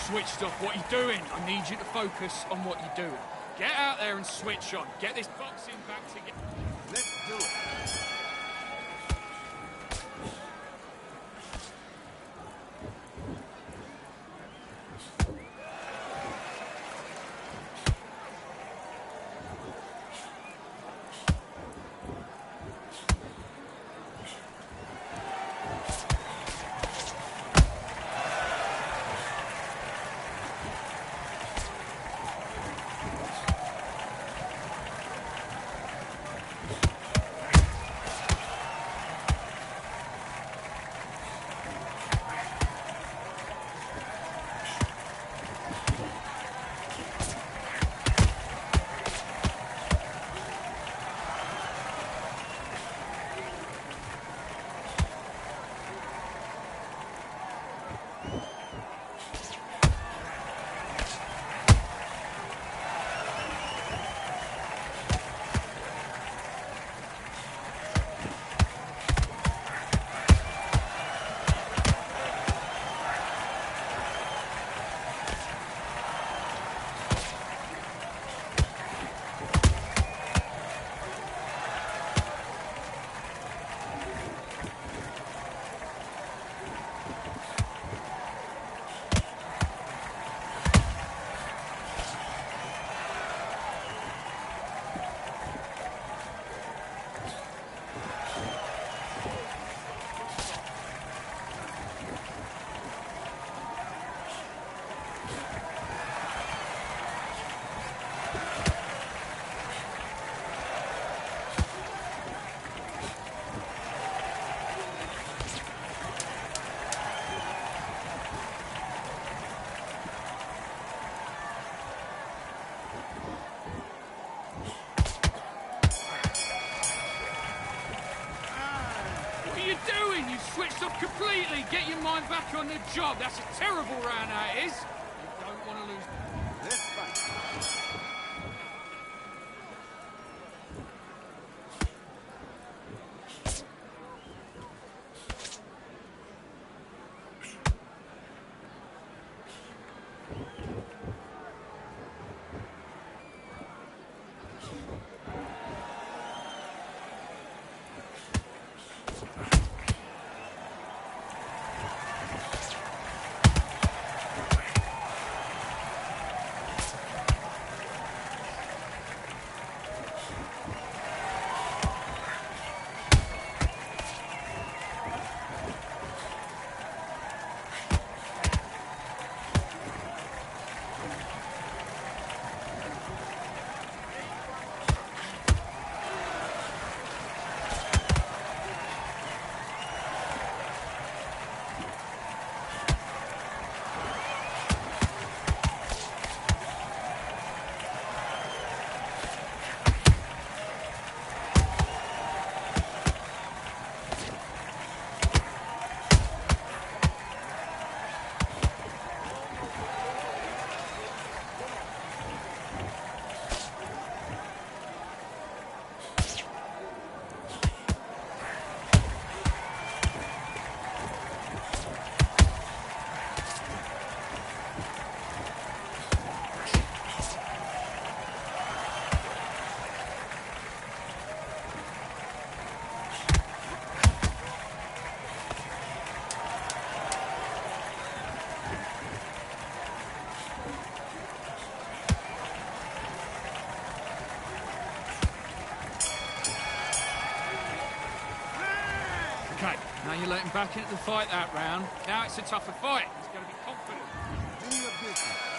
switched off. What are you doing? I need you to focus on what you're doing. Get out there and switch on. Get this boxing back together. Let's do it. Switched off completely. Get your mind back on the job. That's a terrible round, that is. You don't want to lose. Let's fight. Okay, now you're letting back into the fight that round. Now it's a tougher fight. He's going to be confident. Do your business.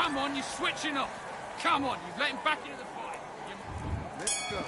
Come on, you're switching off. Come on, you've let him back into the fight. Let's go.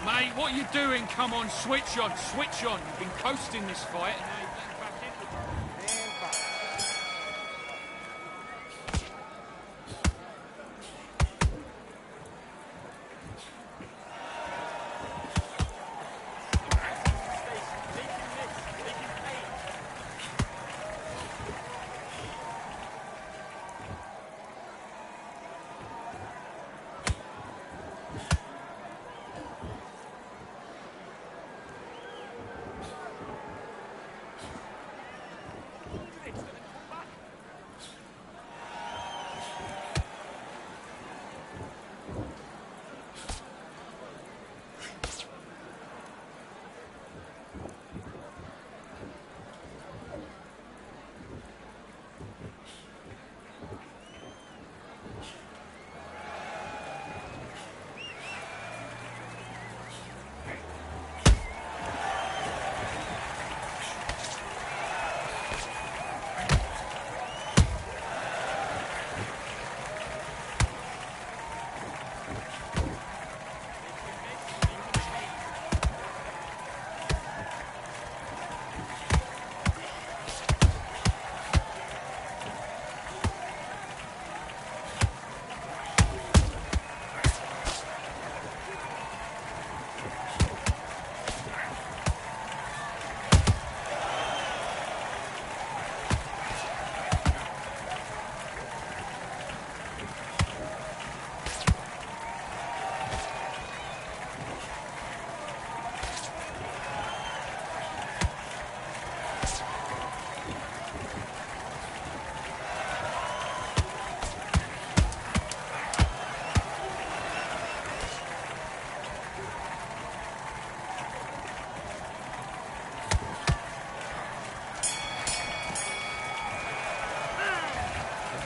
Mate, what are you doing? Come on, switch on, switch on. You've been coasting this fight, and now you're getting back into it. And fight.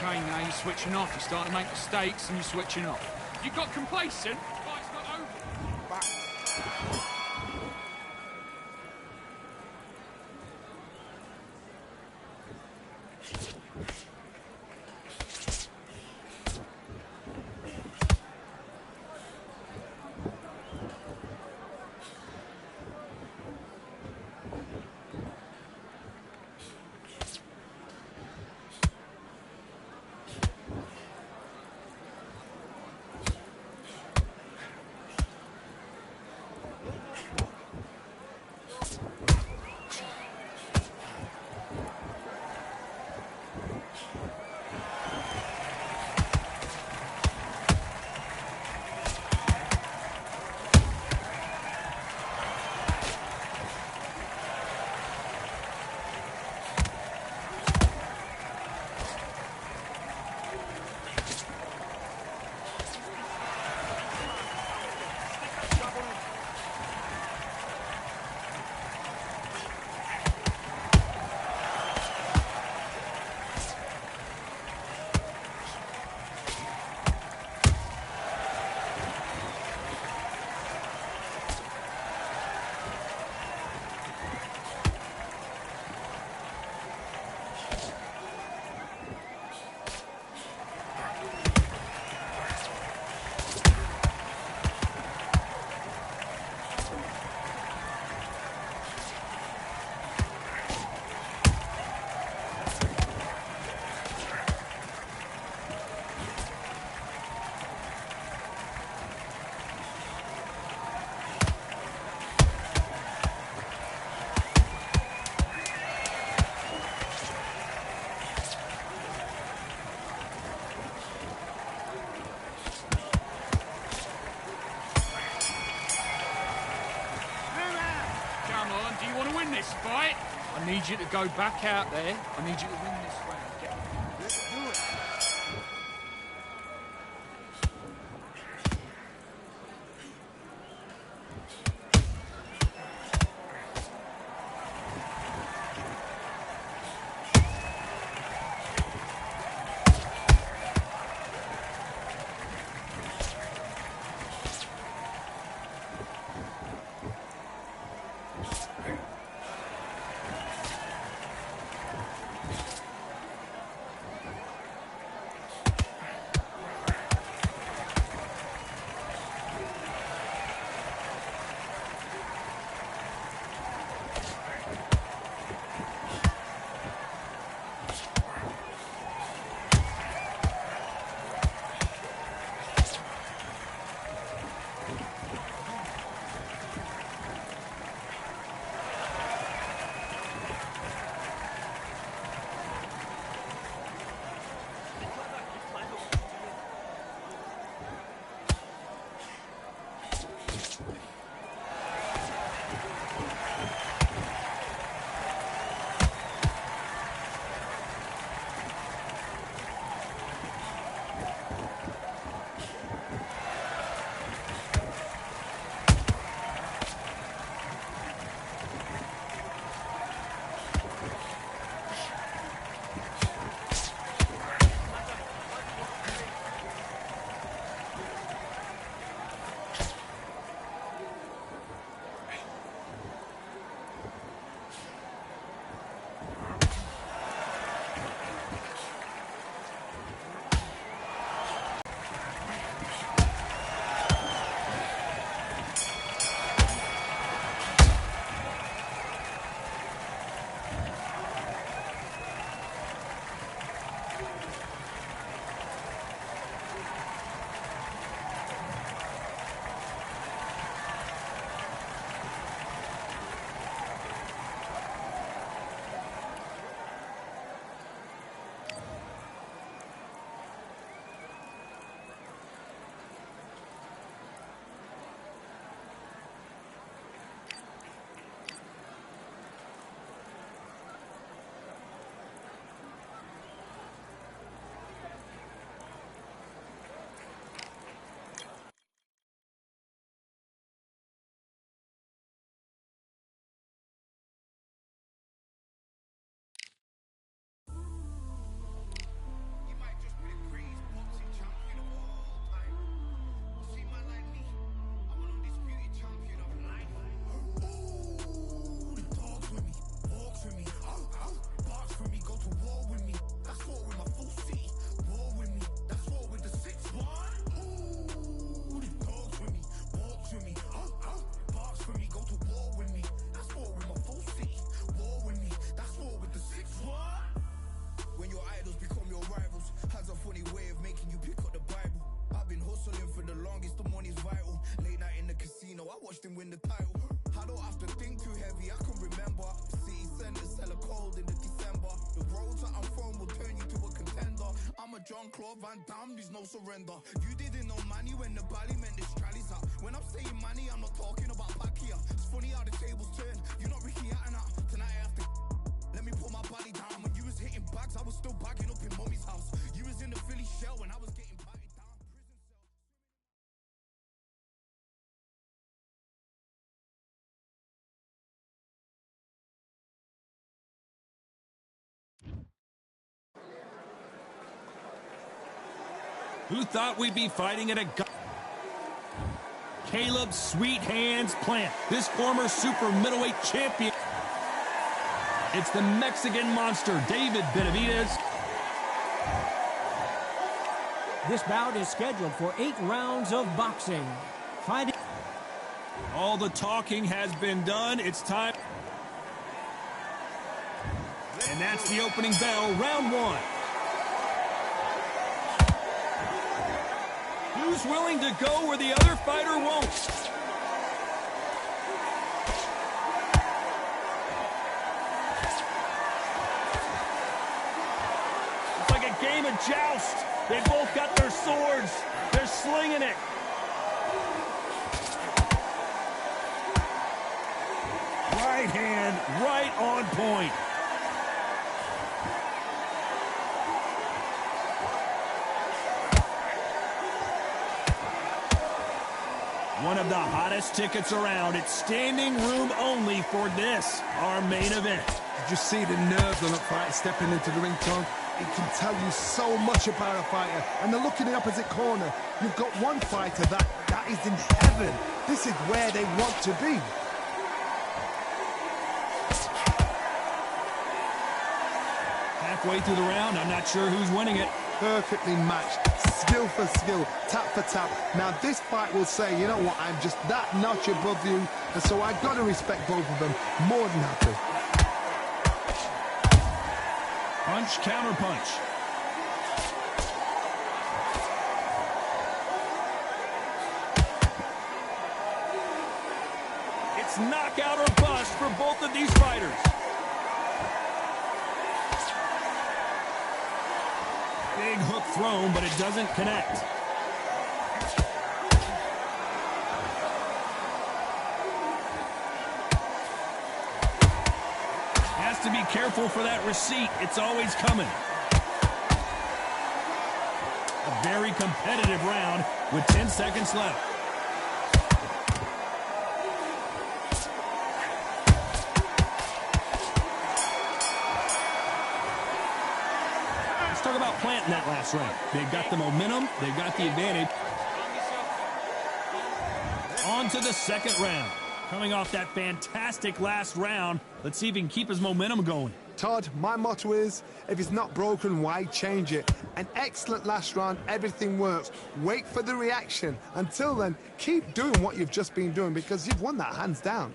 Okay, now you're switching off. You're starting to make mistakes, and you're switching off. You got complacent? Fight's not over. Fight. Do you want to win this fight? I need you to go back out there. I need you to win this round. Let's do it. Jean-Claude Van Damme, there's no surrender. You didn't know money when the bally meant the strallies up. When I'm saying money, I'm not talking about Pacquiao. It's funny how the tables turn. You're not Ricky Hatton. Tonight I have to let me put my body down. When you was hitting bags, I was still bagging up in mommy's house. You was in the Philly shell when I was getting patted down. Who thought we'd be fighting at a Caleb Sweet Hands Plant, this former super middleweight champion. It's the Mexican monster, David Benavidez. This bout is scheduled for 8 rounds of boxing. Fighting. All the talking has been done. It's time. And that's the opening bell, round 1. Who's willing to go where the other fighter won't? It's like a game of joust. They both got their swords. They're slinging it. Right right hand, right on point. One of the hottest tickets around. It's standing room only for this, our main event. Did you see the nerves on that fighter stepping into the ring, Tom? It can tell you so much about a fighter. And the look in the opposite corner, you've got one fighter that is in heaven. This is where they want to be. Halfway through the round, I'm not sure who's winning it. Perfectly matched, skill for skill, tap for tap. Now this fight will say, you know what, I'm just that notch above you, and so I've got to respect both of them more than happy. Punch, counter punch. It's knockout or bust for both of these fighters. Big hook thrown, but it doesn't connect. Has to be careful for that receipt. It's always coming. A very competitive round with 10 seconds left. Let's talk about planting that last round. They've got the momentum. They've got the advantage. On to the second round. Coming off that fantastic last round, let's see if he can keep his momentum going. Todd, my motto is, if it's not broken, why change it? An excellent last round, everything works. Wait for the reaction. Until then, keep doing what you've just been doing because you've won that hands down.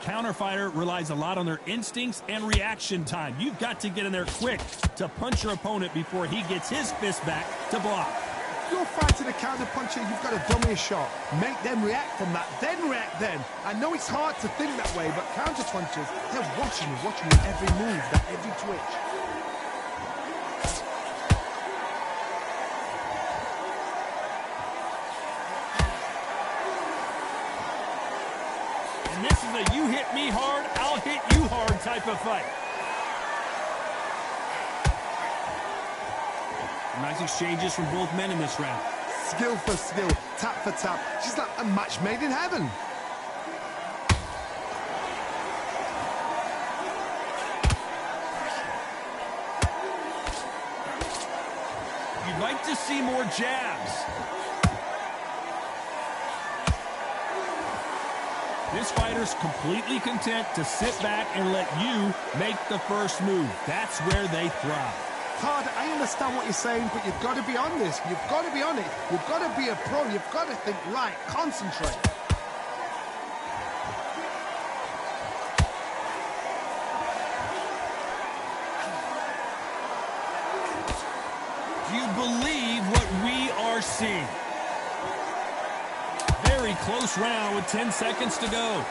Counterfighter relies a lot on their instincts and reaction time. You've got to get in there quick to punch your opponent before he gets his fist back to block. If you're fighting a counter-puncher, you've got to dummy a shot. Make them react from that, then react then. I know it's hard to think that way, but counter-punchers, they're watching you every move, that every twitch. And this is a you hit me hard, I'll hit you hard type of fight. Nice exchanges from both men in this round. Skill for skill, tap for tap. She's like a match made in heaven. You'd like to see more jabs. This fighter's completely content to sit back and let you make the first move. That's where they thrive. Todd, I understand what you're saying, but you've got to be on this. You've got to be on it. You've got to be a pro. You've got to think right. Concentrate. Do you believe what we are seeing? Very close round with 10 seconds to go.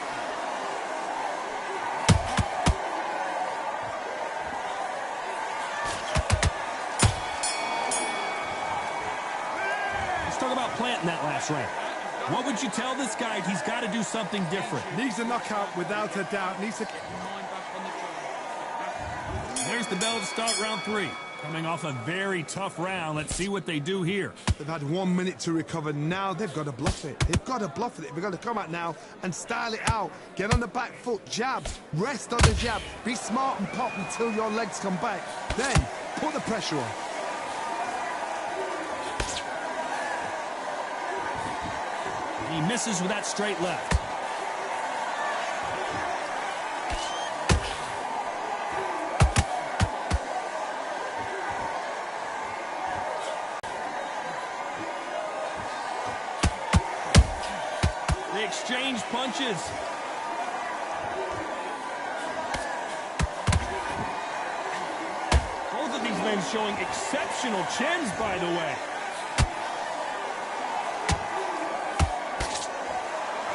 Let's talk about planting that last round. What would you tell this guy? He's got to do something different. Needs a knockout without a doubt. Needs to... There's the bell to start round 3. Coming off a very tough round. Let's see what they do here. They've had 1 minute to recover. Now they've got to bluff it. They've got to bluff it. They've got to come out now and style it out. Get on the back foot, jab, rest on the jab. Be smart and pop until your legs come back. Then put the pressure on. He misses with that straight left. They exchange punches. Both of these men showing exceptional chins, by the way.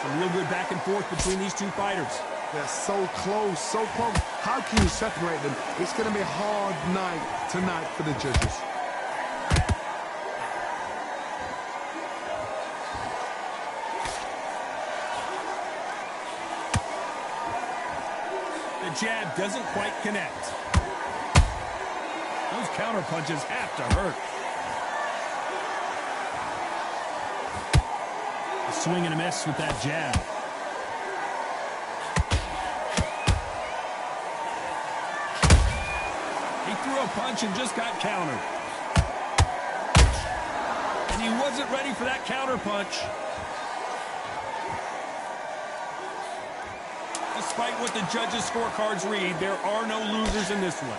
Some real good back and forth between these two fighters. They're so close, so close. How can you separate them? It's going to be a hard night tonight for the judges. The jab doesn't quite connect. Those counter punches have to hurt. A swing and a miss with that jab. He threw a punch and just got countered. And he wasn't ready for that counter punch. Despite what the judges' scorecards read, there are no losers in this one.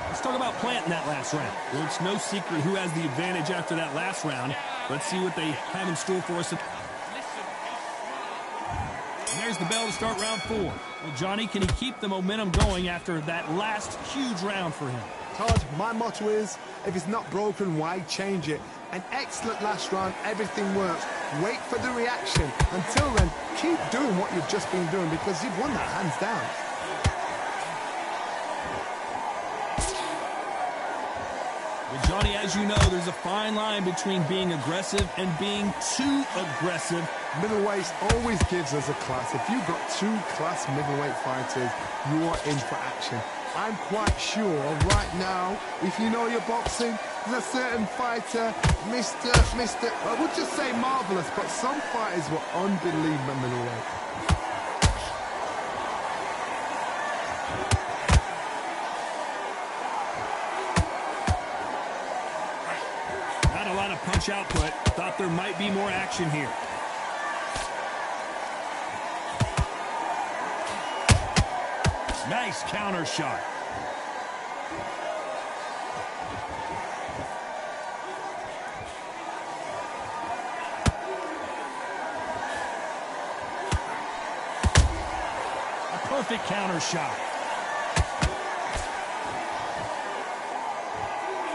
Let's talk about planting that last round. Well, it's no secret who has the advantage after that last round. Let's see what they have in store for us. And there's the bell to start round 4. Well, Johnny, can he keep the momentum going after that last huge round for him? Todd, my motto is, if it's not broken, why change it? An excellent last round, everything works. Wait for the reaction. Until then, keep doing what you've just been doing because you've won that hands down. Well, Johnny, as you know, there's a fine line between being aggressive and being too aggressive. Middleweight always gives us a class. If you've got 2 class middleweight fighters, you are in for action. I'm quite sure right now, if you know your boxing, there's a certain fighter, Mr. I would just say marvelous, but some fighters were unbelievable middleweight. Not a lot of punch output. Thought there might be more action here. Nice counter shot. A perfect counter shot.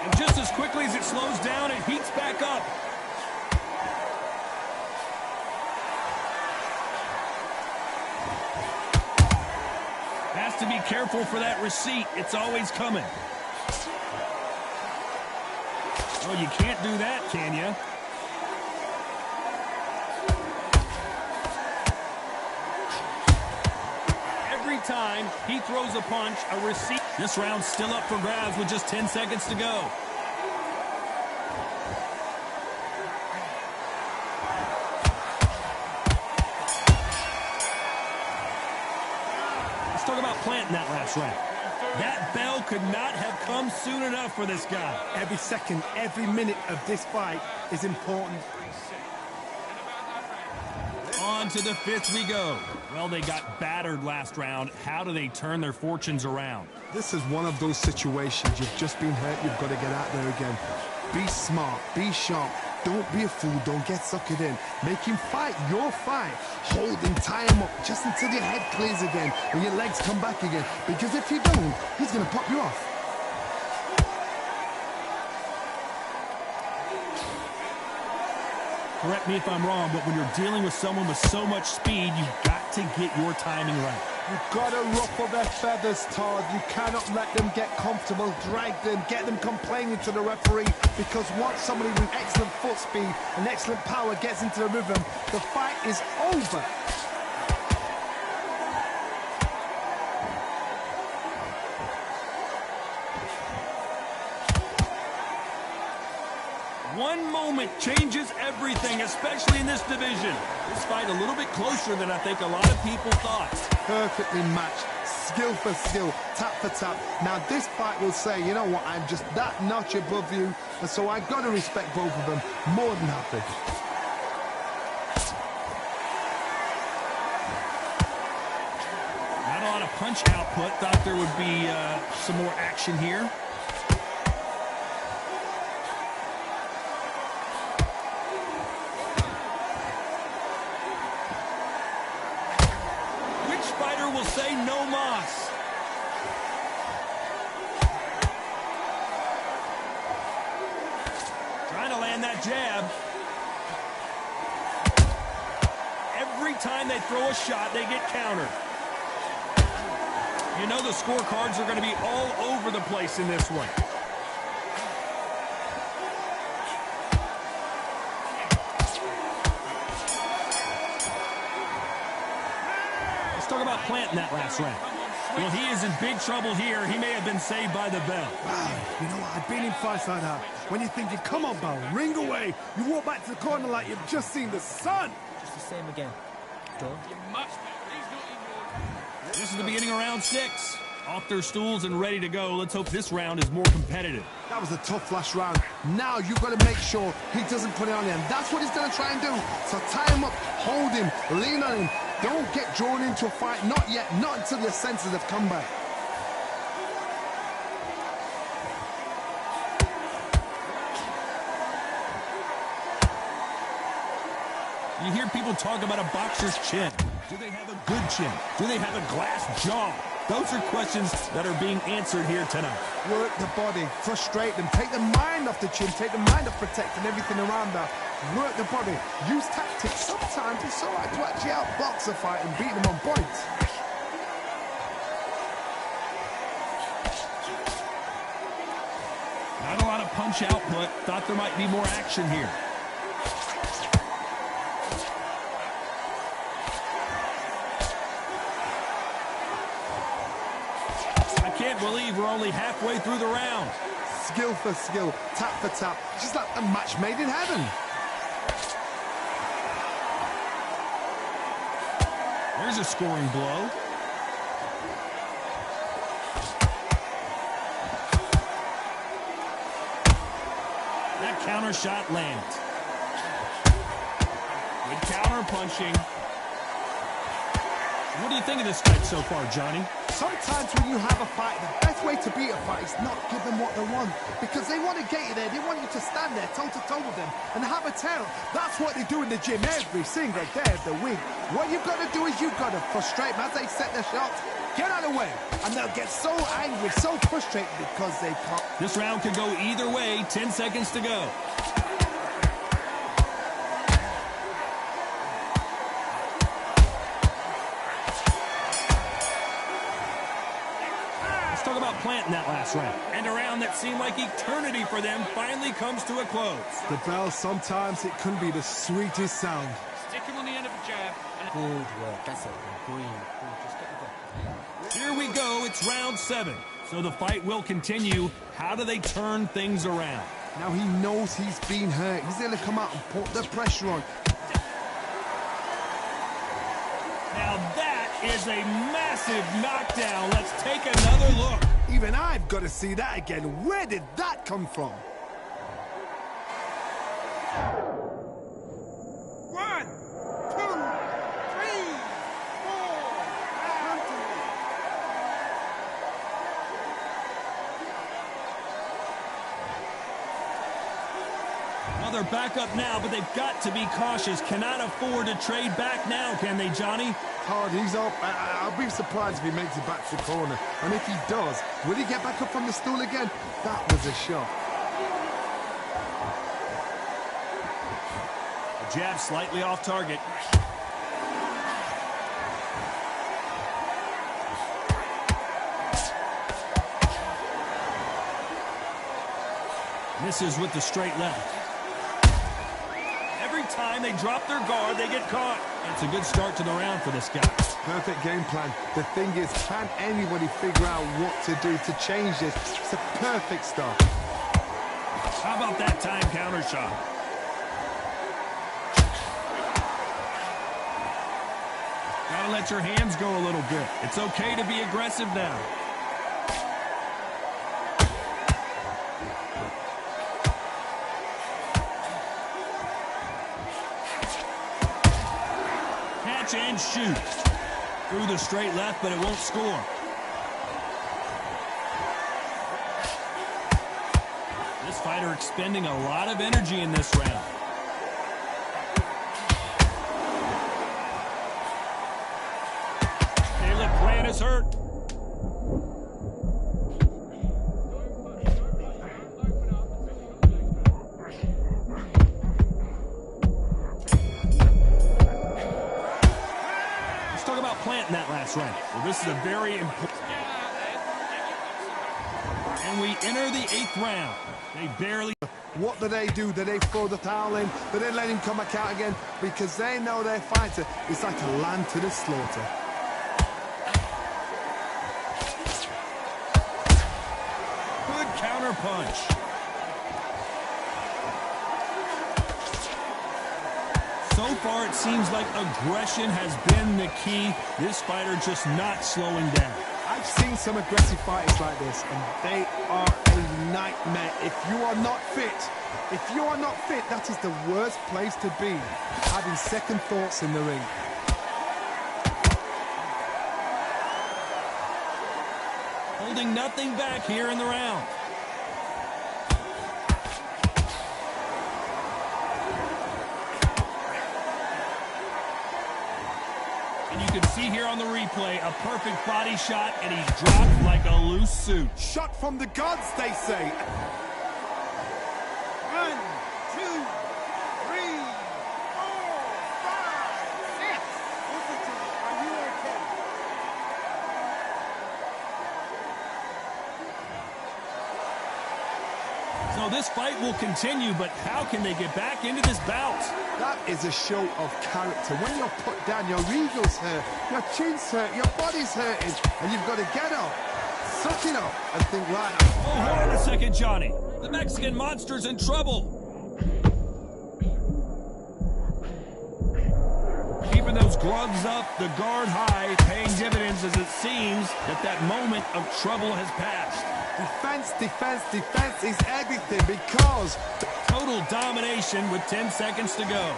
And just as quickly as it slows down, it heats back up. Has to be careful for that receipt. It's always coming. Oh, you can't do that, can you? Every time he throws a punch, a receipt. This round's still up for grabs with just 10 seconds to go. Let's talk about planting that last round. That bell could not have come soon enough for this guy. Every second, every minute of this fight is important. On to the 5th we go. Well, they got battered last round. How do they turn their fortunes around? This is one of those situations. You've just been hurt. You've got to get out there again. Be smart. Be sharp. Don't be a fool. Don't get suckered in. Make him fight your fight. Hold him, tie him up just until your head clears again and your legs come back again. Because if you don't, he's going to pop you off. Correct me if I'm wrong, but when you're dealing with someone with so much speed, you've got to get your timing right. You've got to ruffle their feathers, Todd. You cannot let them get comfortable, drag them, get them complaining to the referee, because once somebody with excellent foot speed and excellent power gets into the rhythm, the fight is over. One moment changes everything, especially in this division. This fight a little bit closer than I think a lot of people thought. Perfectly matched, skill for skill, tap for tap. Now this fight will say, you know what, I'm just that notch above you, and so I've got to respect both of them more than happy. Not a lot of punch output. Thought there would be some more action here. Will say no mas. Trying to land that jab. Every time they throw a shot, they get countered. You know the scorecards are going to be all over the place in this one. planting that last round. Well, he is in big trouble here. He may have been saved by the bell. Wow, you know what? I've been in fights like that. When you're thinking, come on, Bell, ring away. You walk back to the corner like you've just seen the sun. Just the same again. Done. Much better. He's not in your... This is the beginning of round 6. Off their stools and ready to go. Let's hope this round is more competitive. That was a tough last round. Now you've got to make sure he doesn't put it on him. That's what he's going to try and do. So tie him up, hold him, lean on him. Don't get drawn into a fight. Not yet. Not until your senses have come back. You hear people talk about a boxer's chin. Do they have a good chin? Do they have a glass jaw? Those are questions that are being answered here tonight. Work the body, frustrate them, take the mind off the chin, take the mind off protecting everything around that. Work the body, use tactics. Sometimes it's all right to actually outbox a fight and beat them on points. Not a lot of punch output. Thought there might be more action here. Can't believe we're only halfway through the round. Skill for skill, tap for tap, just like a match made in heaven. There's a scoring blow. That counter shot lands. Good counter punching. What do you think of this fight so far, Johnny? Sometimes when you have a fight, the best way to beat a fight is not give them what they want. Because they want to get you there. They want you to stand there toe-to-toe with them and have a tell. That's what they do in the gym every single day of the week. What you've got to do is you've got to frustrate them as they set their shots. Get out of the way. And they'll get so angry, so frustrated because they can't. This round could go either way. 10 seconds to go. Talk about planting that last round. And a round that seemed like eternity for them finally comes to a close. The bell, sometimes it can be the sweetest sound. Stick him on the end of a jab. Good work. That's it. Green. Just get the breath. Here we go. It's round 7. So the fight will continue. How do they turn things around? Now he knows he's been hurt. He's going to come out and put the pressure on. Now that is a massive knockdown. Let's take another look. Even I've got to see that again. Where did that come from? 1, 2, 3, 4. Well, they're back up now, but they've got to be cautious. Cannot afford to trade back now, can they, Johnny? Hard, he's up. I'll be surprised if he makes it back to the corner. And if he does, will he get back up from the stool again? That was a shot. A jab slightly off target. Misses with the straight left. Every time they drop their guard, they get caught. It's a good start to the round for this guy. Perfect game plan. The thing is, can anybody figure out what to do to change this? It's a perfect start. How about that time counter shot? Gotta let your hands go a little bit. It's okay to be aggressive now. Catch and shoot. Through the straight left, but it won't score. This fighter expending a lot of energy in this round. Caleb Plant is hurt. Let's talk about planting that last round. Well, this is a very important... And we enter the 8th round. They barely... What do? Do they throw the towel in? Do they let him come back out again? Because they know their fighter is like a lamb to the slaughter. counterpunch. So far, it seems like aggression has been the key. This fighter just not slowing down. I've seen some aggressive fighters like this, and they are a nightmare. If you are not fit, that is the worst place to be, having second thoughts in the ring. Holding nothing back here in the round. And you can see here on the replay a perfect body shot, and he's dropped like a loose suit. Shot from the gods, they say. 1, 2, 3, 4, 5, 6. Listen to me. Are you okay? So this fight will continue, but how can they get back into this bout? That is a show of character. When you're put down, your ego's hurt, your chin's hurt, your body's hurting, and you've got to get up, suck it up, and think, right. Oh, hold on a second, Johnny. The Mexican monster's in trouble. Keeping those gloves up, the guard high, paying dividends as it seems that moment of trouble has passed. Defense, defense, defense is everything, because Total domination with 10 seconds to go.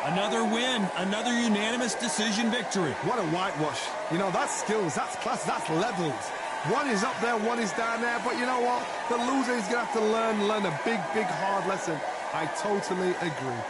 Another win, another unanimous decision victory. what a whitewash. You know, that's skills, that's class, that's levels. One is up there, one is down there, but you know what? The loser is going to have to learn a big, big, hard lesson. I totally agree.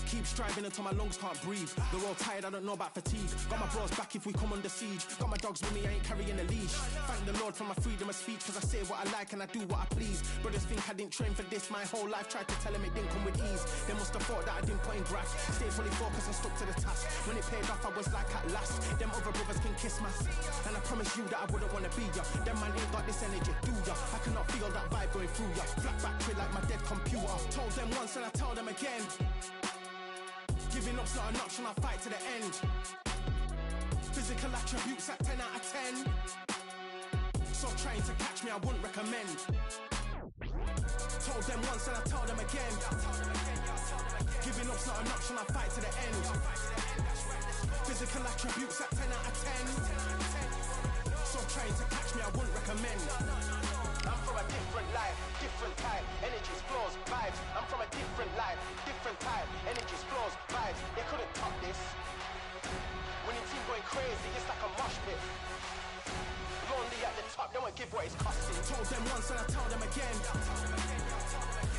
Keep striving until my lungs can't breathe. They're all tired, I don't know about fatigue. Got my bros back if we come under siege. Got my dogs with me, I ain't carrying a leash. Thank the Lord for my freedom of speech, cause I say what I like and I do what I please. Brothers think I didn't train for this my whole life. Tried to tell them it didn't come with ease. They must have thought that I didn't put in graft. Stayed fully focused and stuck to the task. When it paid off, I was like at last. Them other brothers can kiss my ass. And I promise you that I wouldn't wanna be ya. Them man ain't got this energy, do ya? I cannot feel that vibe going through ya. Flat back to like my dead computer. Told them once and I tell them again. Giving up's not an option, I'll fight to the end. Physical attributes at 10 out of 10. So trying to catch me, I wouldn't recommend. Told them once and I tell them again. Giving up's not an option, I'll fight to the end. Physical attributes at 10 out of 10. So trying to catch me, I wouldn't recommend. I'm from a different life, different type, energies, flows, vibes. I'm from a different life, different type, energies, flows, vibes. They couldn't top this. Winning team going crazy, it's like a mosh pit. Lonely at the top, they won't give what it's costing. Told them once and I tell them again.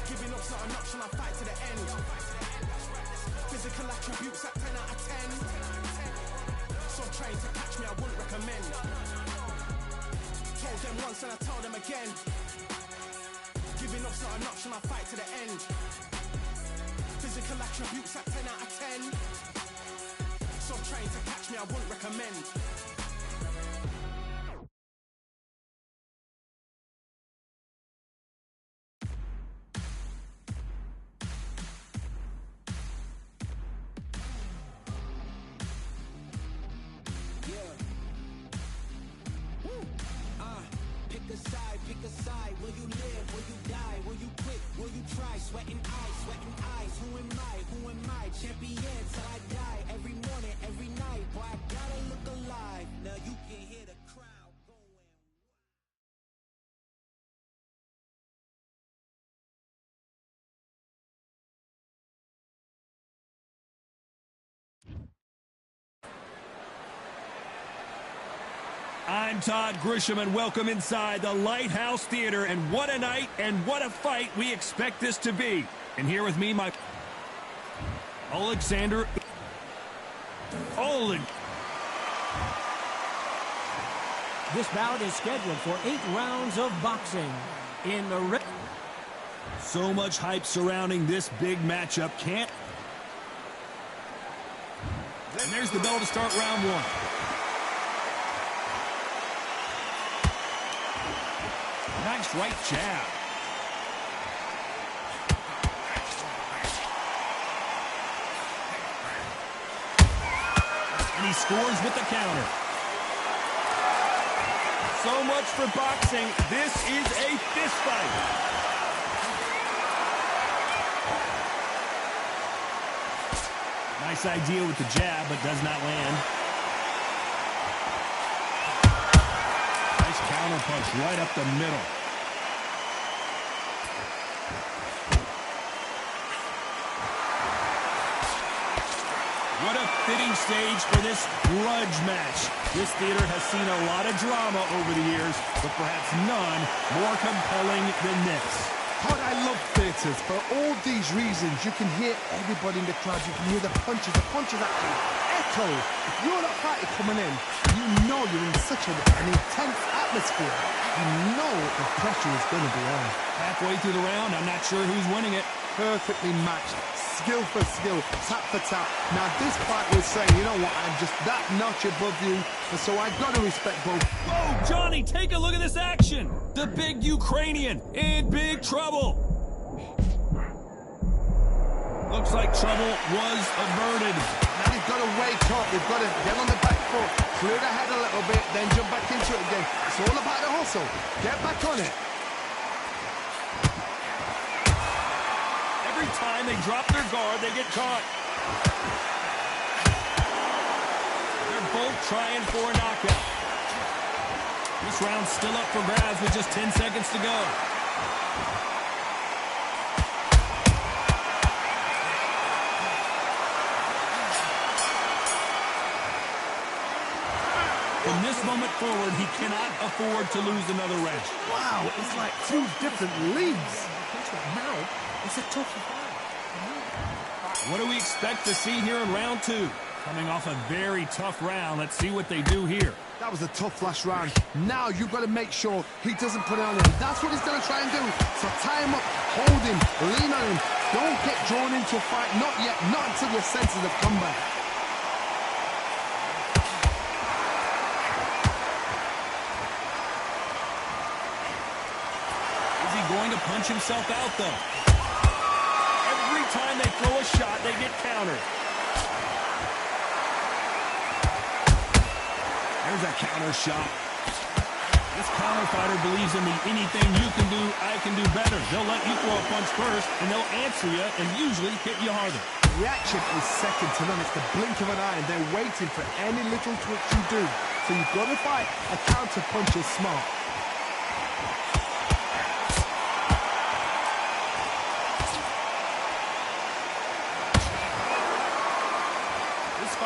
Giving up's not an option, I'll fight to the end. Physical attributes at 10 out of 10. So trying to catch me, I wouldn't recommend. Told them once and I tell them again. Giving up's not an option, I'll fight to the end. Physical attributes at 10 out of 10. So trying to catch me, I wouldn't recommend. Pick a side, will you live, will you die, will you quit, will you try, sweating eyes, who am I, champion till I die, every morning, I'm Todd Grisham, and welcome inside the Lighthouse Theater. And what a night and what a fight we expect this to be. And here with me, my Alexander Olin. This bout is scheduled for 8 rounds of boxing. In the ring. So much hype surrounding this big matchup. Can't. And there's the bell to start round 1. Nice right jab. And he scores with the counter. So much for boxing. This is a fist fight. Nice idea with the jab, but does not land. Nice counter punch right up the middle. What a fitting stage for this grudge match. This theater has seen a lot of drama over the years, but perhaps none more compelling than this. Todd, I love theatres. For all these reasons, you can hear everybody in the crowd. You can hear the punches. The punches actually echo. If you're not fighter coming in, you know you're in such an intense atmosphere. You know the pressure is going to be on. Halfway through the round, I'm not sure who's winning it. Perfectly matched. Skill for skill, tap for tap. Now this fight was saying, you know what, I'm just that notch above you, and so I got to respect both. Oh, Johnny, take a look at this action. The big Ukrainian in big trouble. Looks like trouble was averted. Now you've got to wake up, you've got to get on the back foot, clear the head a little bit, then jump back into it again. It's all about the hustle. Get back on it. Every time they drop their guard, they get caught. They're both trying for a knockout. This round's still up for grabs with just 10 seconds to go. From this moment forward, he cannot afford to lose another round. Wow, it's like 2 different leagues. Now, it's a tough fight. What do we expect to see here in round 2? Coming off a very tough round. Let's see what they do here. That was a tough last round. Now you've got to make sure he doesn't put it on him. That's what he's going to try and do. So tie him up, hold him, lean on him. Don't get drawn into a fight. Not yet. Not until your senses have come back. Is he going to punch himself out, though? Every time they throw a shot, they get countered. There's a counter shot. This counter fighter believes in the anything you can do, I can do better. They'll let you throw a punch first, and they'll answer you and usually hit you harder. Reaction is second to none. It's the blink of an eye, and they're waiting for any little twitch you do. So you've got to fight a counter punch is smart.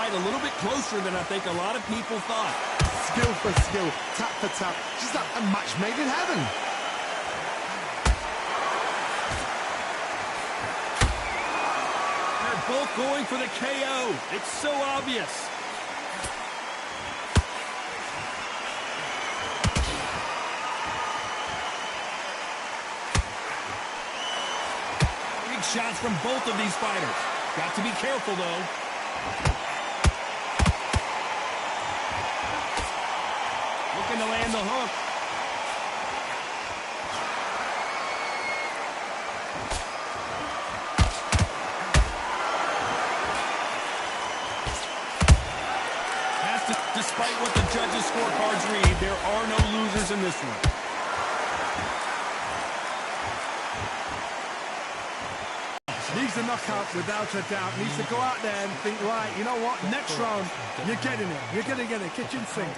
A little bit closer than I think a lot of people thought. Skill for skill, tap for tap. Just like a match made in heaven. They're both going for the KO. It's so obvious. Big shots from both of these fighters. Got to be careful, though. Looking to land the hook. Despite what the judges' scorecards read, there are no losers in this one. Needs a knockout without a doubt. Needs to go out there and think, right, you know what? Next round, you're getting it. You're going to get it. Kitchen sink.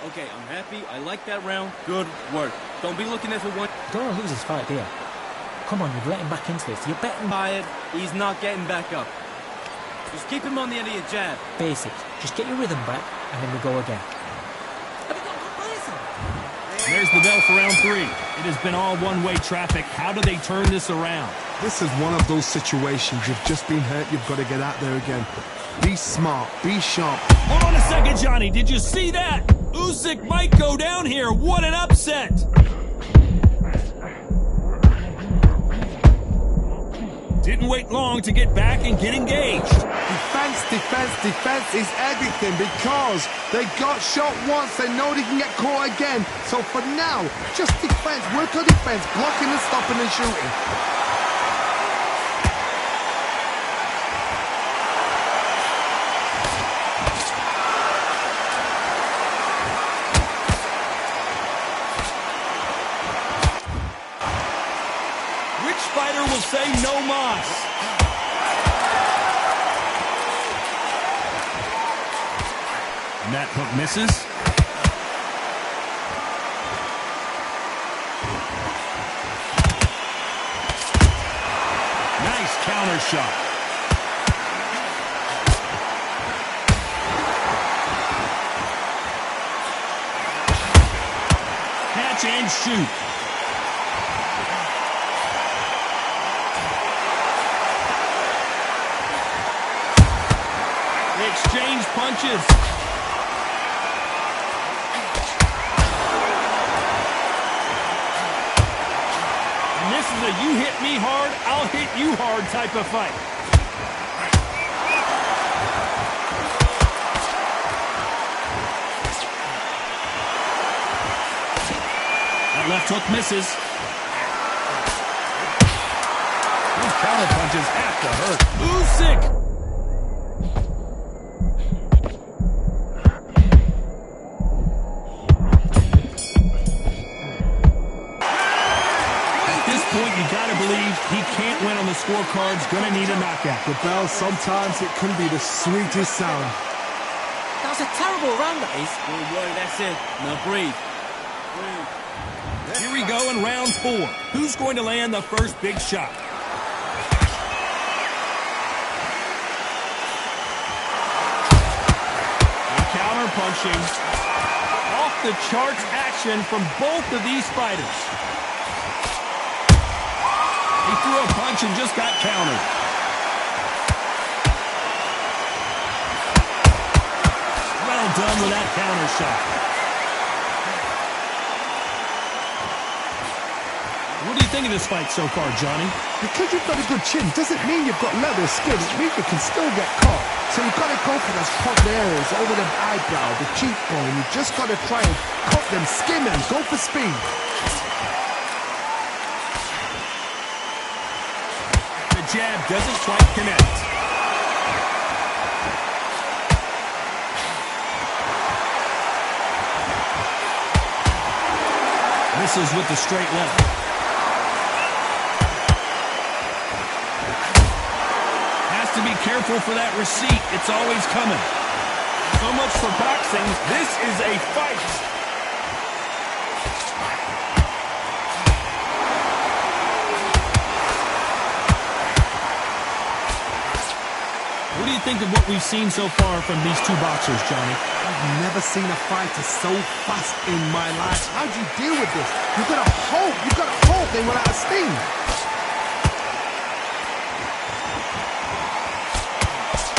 Okay, I'm happy. I like that round. Good work. Don't be looking at for one. Don't lose this fight, dear. Come on, you've let him back into this. You're betting. Tired. He's not getting back up. Just keep him on the end of your jab. Basics. Just get your rhythm back, and then we go again. There's the bell for round 3. It has been all one-way traffic. How do they turn this around? This is one of those situations. You've just been hurt. You've got to get out there again. Be smart. Be sharp. Hold on a second, Johnny. Did you see that? Usyk might go down here. What an upset. Didn't wait long to get back and get engaged. Defense, defense, defense is everything because they got shot once. They know they can get caught again. So for now, just defense. Work on defense. Blocking and stopping and shooting. Which fighter will say no mas? And that hook misses. Nice counter shot. Catch and shoot. Exchange punches. And this is a you hit me hard, I'll hit you hard type of fight. That left hook misses. These counter punches have to hurt. Usyk! He can't win on the scorecard's gonna need a knockout. The bell, sometimes it can be the sweetest sound. That was a terrible round, that is. Don't worry, that's it. Now breathe. Here we go in round 4. Who's going to land the first big shot? Counter punching. Off the charts action from both of these fighters. He threw a punch and just got countered. Well done with that counter shot. What do you think of this fight so far, Johnny? Because you've got a good chin doesn't mean you've got leather skin. It means you can still get caught. So you've got to go for those hot areas over the eyebrow, the cheekbone. You've just got to try and cut them, skim them, go for speed. Jab doesn't quite connect. Misses with the straight left. Has to be careful for that receipt. It's always coming. So much for boxing. This is a fight. What do you think of what we've seen so far from these two boxers, Johnny? I've never seen a fighter so fast in my life. How do you deal with this? You've got to hope they run out of steam.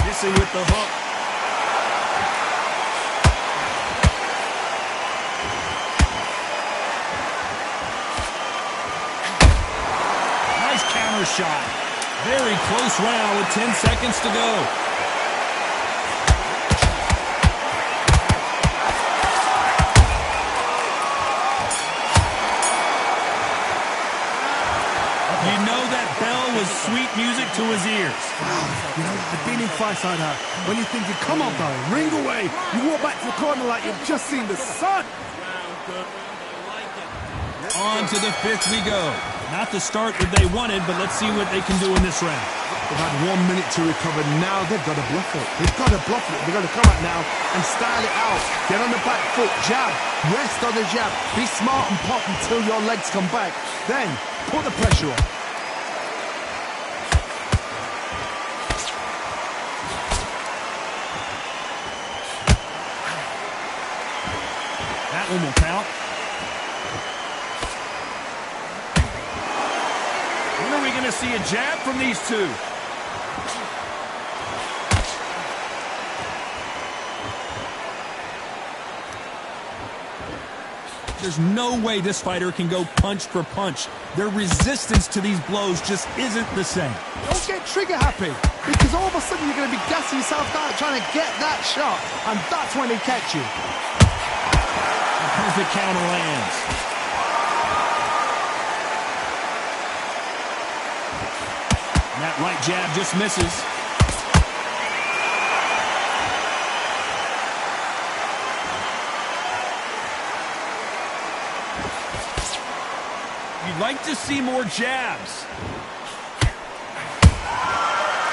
Missing with the hook. Nice counter shot. Very close round with 10 seconds to go. You know that bell was sweet music to his ears. You know, I've been in fights like that. When you think, come on, bro, ring away. You walk back to the corner like you've just seen the sun. On to the 5th we go. Not the start that they wanted, but let's see what they can do in this round. They've had 1 minute to recover. Now they've got to bluff it. They've got to bluff it. They've got to come out now and style it out. Get on the back foot, jab, rest on the jab. Be smart and pop until your legs come back. Then put the pressure on. one will count. When are we going to see a jab from these two? There's no way this fighter can go punch for punch. Their resistance to these blows just isn't the same. Don't get trigger happy, because all of a sudden you're going to be gassing yourself out trying to get that shot, and that's when they catch you. A perfect counter lands. And that right jab just misses. You'd like to see more jabs.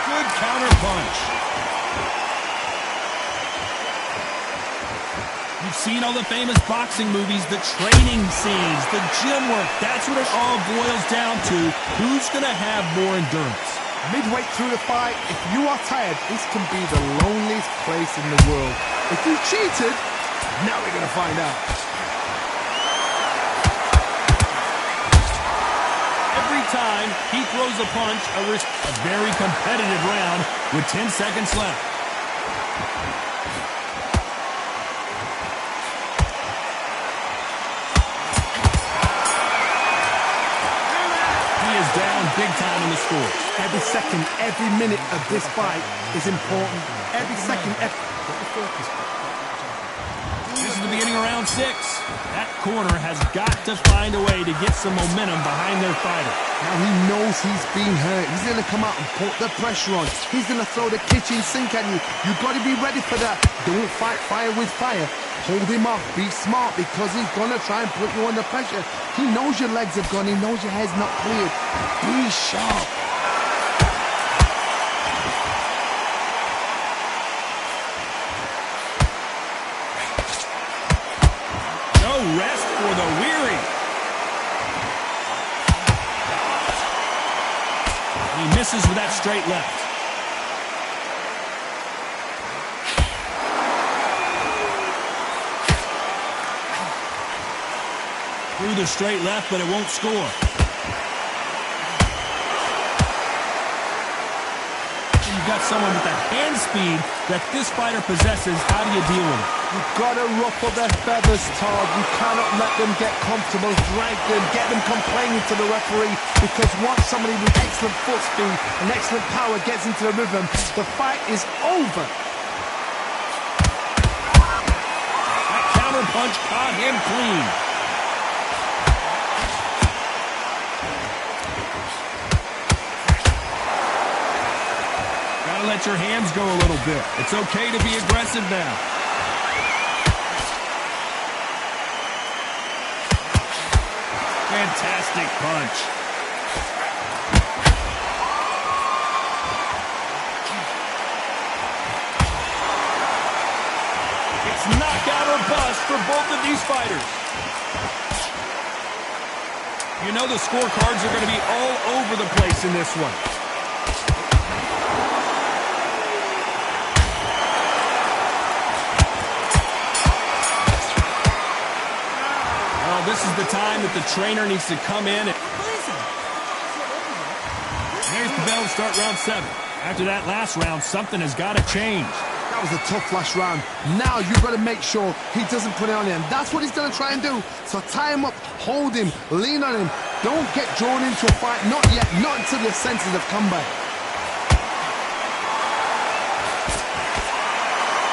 Good counter punch. You've seen all the famous boxing movies, the training scenes, the gym work. That's what it all boils down to. Who's going to have more endurance? Midway through the fight, if you are tired, this can be the loneliest place in the world. If you cheated, now we're going to find out. Every time he throws a punch, a very competitive round with 10 seconds left. He is down big time in the score. Every second, every minute of this fight is important. Every second, This is the beginning of round 6. That corner has got to find a way to get some momentum behind their fighter. Now he knows he's been hurt. He's going to come out and put the pressure on. He's going to throw the kitchen sink at you. You've got to be ready for that. Don't fight fire with fire. Hold him off. Be smart, because he's going to try and put you under pressure. He knows your legs have gone. He knows your head's not cleared. Be sharp. Rest for the weary. He misses with that straight left. Through the straight left, but it won't score. You've got someone with the hand speed that this fighter possesses. How do you deal with it? You've got to ruffle their feathers, Todd. You cannot let them get comfortable, drag them, get them complaining to the referee, because once somebody with excellent foot speed and excellent power gets into the rhythm, the fight is over. That counter punch caught him clean. Gotta let your hands go a little bit. It's okay to be aggressive now. Fantastic punch. It's knockout or bust for both of these fighters. You know the scorecards are going to be all over the place in this one. This is the time that the trainer needs to come in. There's the bell to start round 7. After that last round, something has got to change. That was a tough last round. Now you've got to make sure he doesn't put it on him. That's what he's going to try and do. So tie him up, hold him, lean on him. Don't get drawn into a fight. Not yet. Not until your senses have come back.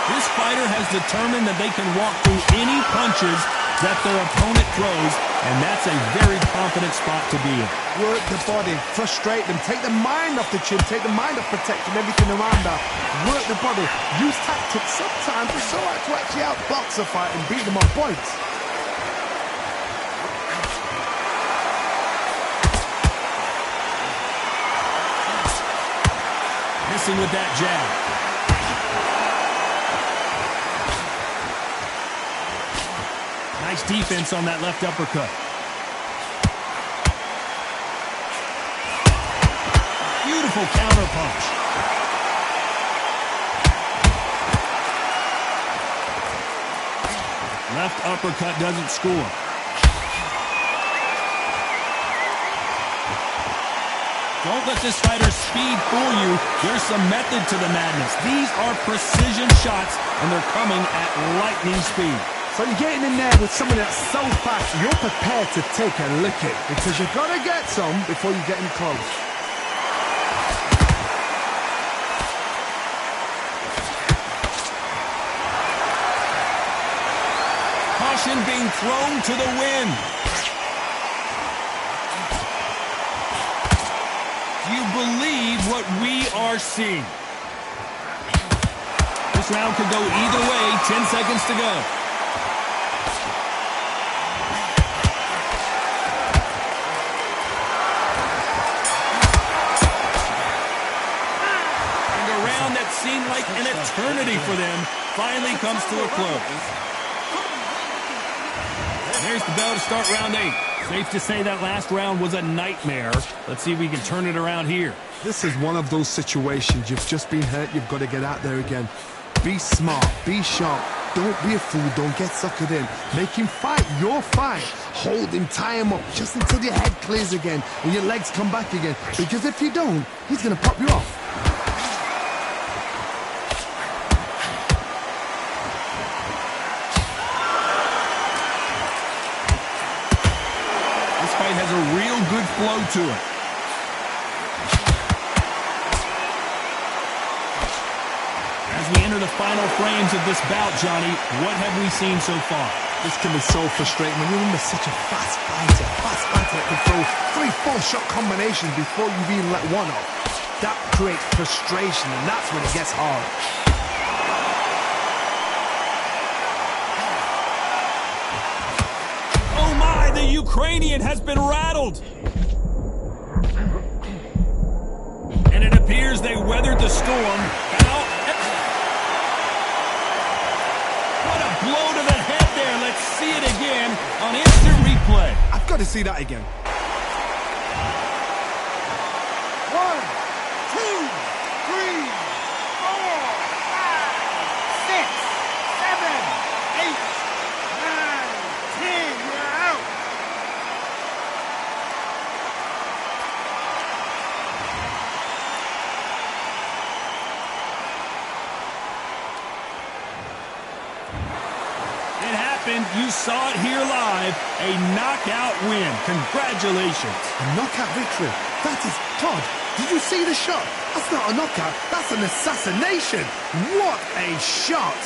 This fighter has determined that they can walk through any punches that their opponent throws, and that's a very confident spot to be in. Work the body, frustrate them, take the mind off the chin, take the mind off protecting everything around that. Work the body, use tactics. Sometimes it's alright to actually outbox a fight and beat them on points. Missing with that jab. Nice defense on that left uppercut. Beautiful counter punch. left uppercut doesn't score. Don't let this fighter's speed fool you. There's some method to the madness. These are precision shots, and they're coming at lightning speed. So you're getting in there with someone that's so fast, you're prepared to take a licking because you've got to get some before you get in close. Caution being thrown to the wind. Do you believe what we are seeing? This round could go either way. 10 seconds to go. And a round that seemed like an eternity for them finally comes to a close. There's the bell to start round 8. Safe to say that last round was a nightmare. Let's see if we can turn it around here. This is one of those situations. You've just been hurt. You've got to get out there again. Be smart. Be sharp. Don't be a fool. Don't get suckered in. Make him fight your fight. Hold him. Tie him up just until your head clears again and your legs come back again. Because if you don't, he's going to pop you off. Has a real good flow to it. As we enter the final frames of this bout, Johnny, what have we seen so far? This can be so frustrating when you're under such a fast fighter that can throw 3-4 shot combinations before you've even let one off. That creates frustration, and that's when it gets hard. The Ukrainian has been rattled. And it appears they weathered the storm. What a blow to the head there. Let's see it again on instant replay. I've got to see that again. 1, 2, 3, 4, 5, 6, 7, 8, 9, 10. You're out. You saw it here live. A knockout win. Congratulations. A knockout victory. That is Todd. Did you see the shot? That's not a knockout. That's an assassination. What a shot.